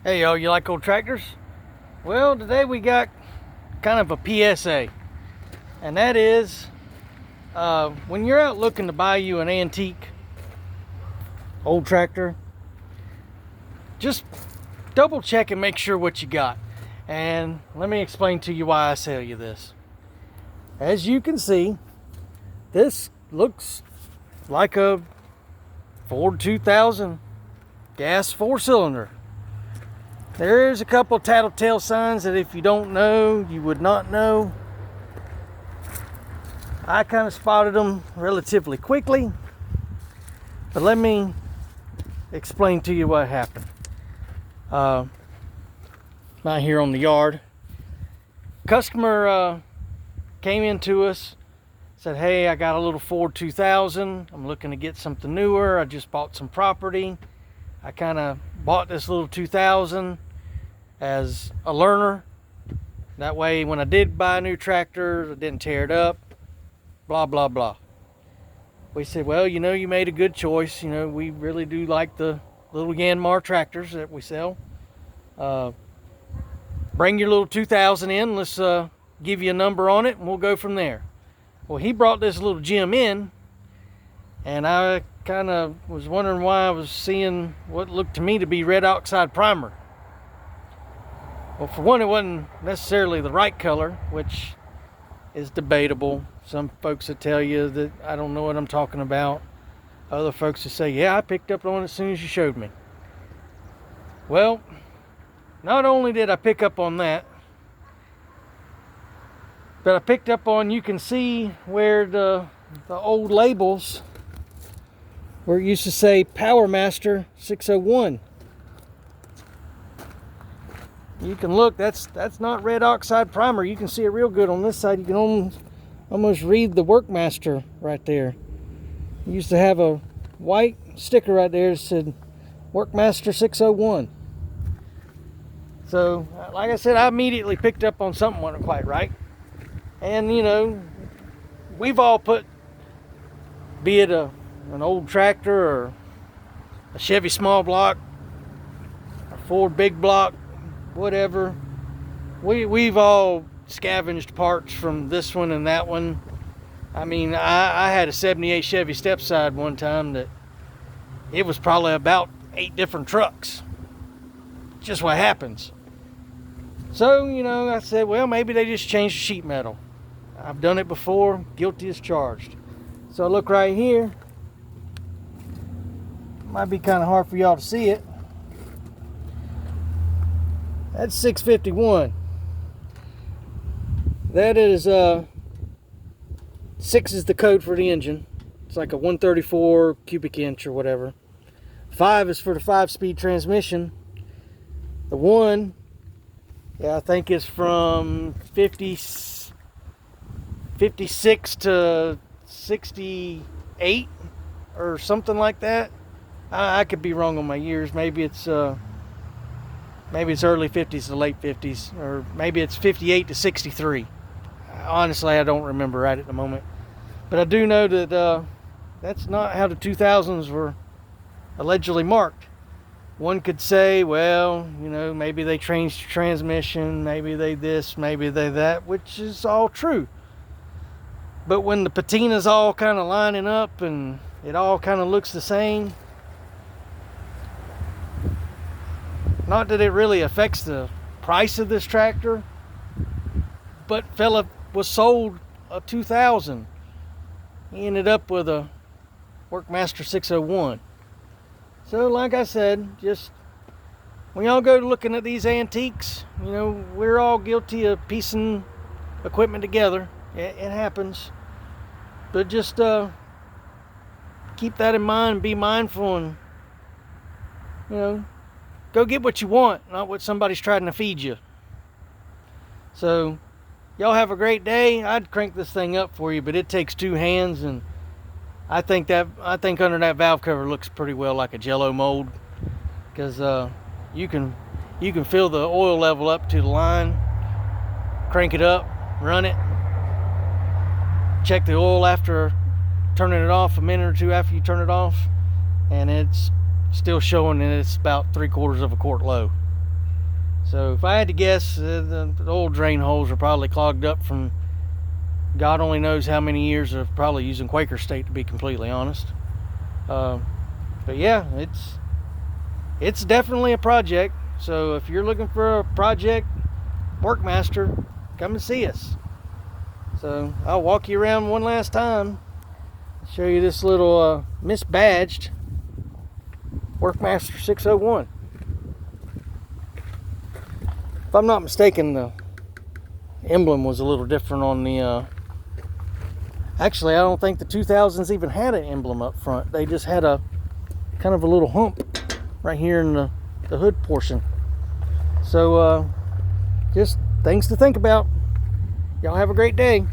Hey y'all, you like old tractors? Well, today we got kind of a PSA, and that is when you're out looking to buy you an antique old tractor, just double check and make sure what you got. And let me explain to you why I tell you this. As you can see, this looks like a Ford 2000 gas 4-cylinder. There's a couple tattletale signs that if you don't know, you would not know. I kind of spotted them relatively quickly, but let me explain to you what happened. Out here on the yard, customer came into us, said, hey, I got a little Ford 2000. I'm looking to get something newer. I just bought some property. I kind of bought this little 2000 as a learner. That way, when I did buy a new tractor, I didn't tear it up, blah, blah, blah. We said, well, you made a good choice. We really do like the little Yanmar tractors that we sell. Bring your little 2000 in. Let's give you a number on it, and we'll go from there. Well, he brought this little gem in, and I kind of was wondering why I was seeing what looked to me to be red oxide primer. Well, for one, it wasn't necessarily the right color, which is debatable. Some folks that tell you that I don't know what I'm talking about. Other folks that say, yeah, I picked up on it as soon as you showed me. Well, not only did I pick up on that, but I picked up on, you can see where the old labels, where it used to say Power Master 601. You can look, that's not red oxide primer. You can see it real good on this side. You can almost read the Workmaster right there. It used to have a white sticker right there that said Workmaster 601. So, like I said, I immediately picked up on something wasn't quite right. And, we've all put, be it an old tractor or a Chevy small block, a Ford big block, whatever, we've all scavenged parts from this one and that one. I mean, I had a 78 Chevy stepside one time that it was probably about 8 different trucks. Just what happens. So, I said, well, maybe they just changed the sheet metal. I've done it before, guilty as charged. So look right here. Might be kind of hard for y'all to see it. That's 651. That is 6 is the code for the engine. It's like a 134 cubic inch or whatever. 5 is for the 5-speed transmission. The 1, I think is from 56 to 68 or something like that. I could be wrong on my years. Maybe it's early 50s to late 50s, or maybe it's 58 to 63. Honestly, I don't remember right at the moment. But I do know that that's not how the 2000s were allegedly marked. One could say, well, maybe they changed the transmission, maybe they this, maybe they that, which is all true. But when the patina's all kind of lining up and it all kind of looks the same, not that it really affects the price of this tractor, but fella was sold a 2000. He ended up with a Workmaster 601. So like I said, just when y'all go looking at these antiques, we're all guilty of piecing equipment together. It happens. But just keep that in mind, be mindful, and go get what you want, not what somebody's trying to feed you. So, y'all have a great day. I'd crank this thing up for you, but it takes 2 hands, and I think under that valve cover looks pretty well like a Jello mold, because you can fill the oil level up to the line, crank it up, run it, check the oil after turning it off, a minute or two after you turn it off, and it's still showing that it's about 3/4 of a quart low. So if I had to guess, the old drain holes are probably clogged up from God only knows how many years of probably using Quaker State, to be completely honest. But yeah, it's definitely a project. So if you're looking for a project workmaster, come and see us. So I'll walk you around one last time, show you this little misbadged Workmaster 601. If I'm not mistaken, the emblem was a little different on the actually, I don't think the 2000s even had an emblem up front. They just had a kind of a little hump right here in the hood portion. So just things to think about. Y'all have a great day.